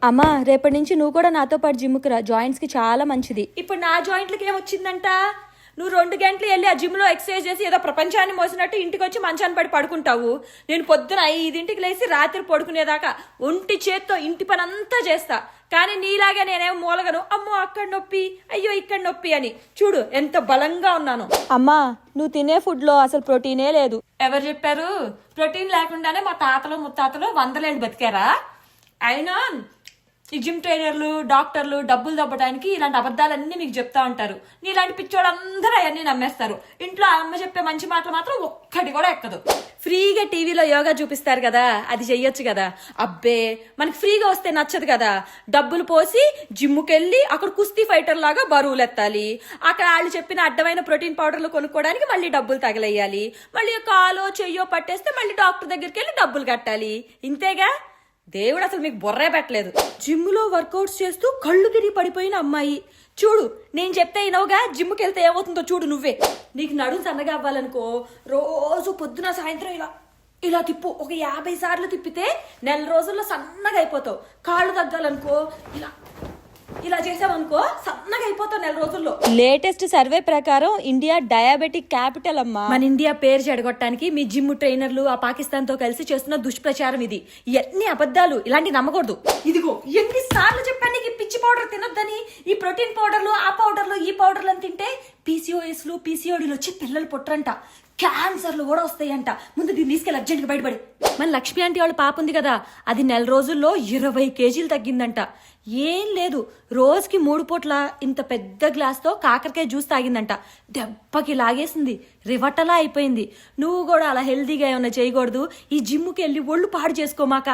అమ్మా రేపటి నుంచి నువ్వు కూడా నాతో పాటు జిమ్కి రా, జాయింట్స్ కి చాలా మంచిది. ఇప్పుడు నా జాయింట్లకి ఏమొచ్చిందంట? నువ్వు 2 గంటలు వెళ్ళి ఆ జిమ్లో ఎక్సర్సైజ్ చేసి ఏదో ప్రపంచాన్ని మోసినట్టు ఇంటికి వచ్చి మంచాన్ని పడి పడుకుంటావు. నేను పొద్దున 5ంటికి లేచి రాత్రి పడుకునేదాకా ఒంటి చేత్తో ఇంటి పని అంతా చేస్తా. కానీ నీలాగే నేనేమో మూలగను, అమ్మో అక్కడ నొప్పి, అయ్యో ఇక్కడ నొప్పి అని. చూడు ఎంత బలంగా ఉన్నాను. అమ్మా నువ్వు తినే ఫుడ్ లో అసలు ప్రోటీనే లేదు. ఎవరు చెప్పారు? ప్రోటీన్ లేకుండానే మా తాతలు ముత్తాతలు 100 ఏళ్ళు బతికారా? అయినా ఈ జిమ్ ట్రైనర్లు డాక్టర్లు డబ్బులు దబ్బడానికి ఇలాంటి అబద్ధాలన్నీ మీకు చెప్తా ఉంటారు. నీలాంటి పిచ్చోళ్ళందరూ అవన్నీ నమ్మేస్తారు. ఇంట్లో అమ్మ చెప్పే మంచి మాటలు మాత్రం ఒక్కటి కూడా ఎక్కదు. ఫ్రీగా టీవీలో యోగా చూపిస్తారు కదా, అది చెయ్యొచ్చు కదా. అబ్బే మనకి ఫ్రీగా వస్తే నచ్చదు కదా. డబ్బులు పోసి జిమ్ముకెళ్ళి అక్కడ కుస్తీ ఫైటర్ లాగా బరువులు ఎత్తాలి. అక్కడ వాళ్ళు చెప్పిన అడ్డమైన ప్రోటీన్ పౌడర్లు కొనుక్కోవడానికి మళ్ళీ డబ్బులు తగలేయాలి. మళ్ళీ కాలో చెయ్యో పట్టేస్తే మళ్ళీ డాక్టర్ దగ్గరికి వెళ్ళి డబ్బులు కట్టాలి. ఇంతేగా. దేవుడు అసలు మీకు బొర్రే పెట్టలేదు. జిమ్ లో వర్కౌట్స్ చేస్తూ కళ్ళు తిరిగి పడిపోయిన అమ్మాయి. చూడు నేను చెప్తే ఇనవుగా, జిమ్కి వెళ్తే ఏమవుతుందో చూడు నువ్వే. నీకు నడుము సన్నగా అవ్వాలనుకో, రోజు పొద్దున సాయంత్రం ఇలా తిప్పు. ఒక 50 సార్లు తిప్పితే 1 రోజుల్లో సన్నగా అయిపోతావు. కాళ్ళు తగ్గాలనుకో ఇలా చేసావనుకో సన్నగా అయిపోతావు 1 రోజుల్లో. లేటెస్ట్ సర్వే ప్రకారం ఇండియా డయాబెటిక్ క్యాపిటల్ అమ్మా. మన ఇండియా పేరు చెడగొట్టడానికి మీ జిమ్ ట్రైనర్లు ఆ పాకిస్తాన్ తో కలిసి చేస్తున్న దుష్ప్రచారం ఇది. ఇవన్నీ అబద్ధాలు, ఇలాంటి నమ్మకూడదు. ఇదిగో ఎన్నిసార్లు చెప్పాను నీకు పిచ్చి పౌడర్ తినొద్దని. ఈ ప్రోటీన్ పౌడర్లు ఆ పౌడర్లు ఈ పౌడర్లు అని తింటే PCOS లు PCOD లు వచ్చి పిల్లలు పుట్టరంట, క్యాన్సర్లు కూడా వస్తాయంట. ముందు దీన్ని తీసుకెళ్ళి అర్జెంట్గా బయటపడి. మన లక్ష్మి ఆంటీ వాళ్ళ పాప ఉంది కదా, అది 1 రోజుల్లో 20 కేజీలు తగ్గిందంట. ఏం లేదు, రోజుకి 3 పూట్ల ఇంత పెద్ద గ్లాస్తో కాకరకాయ జ్యూస్ తాగిందంట. దెబ్బకి లాగేసింది, రివటలా అయిపోయింది. నువ్వు కూడా అలా హెల్తీగా ఏమన్నా చేయకూడదు. ఈ జిమ్కి వెళ్ళి ఒళ్ళు పాడు చేసుకోమాక.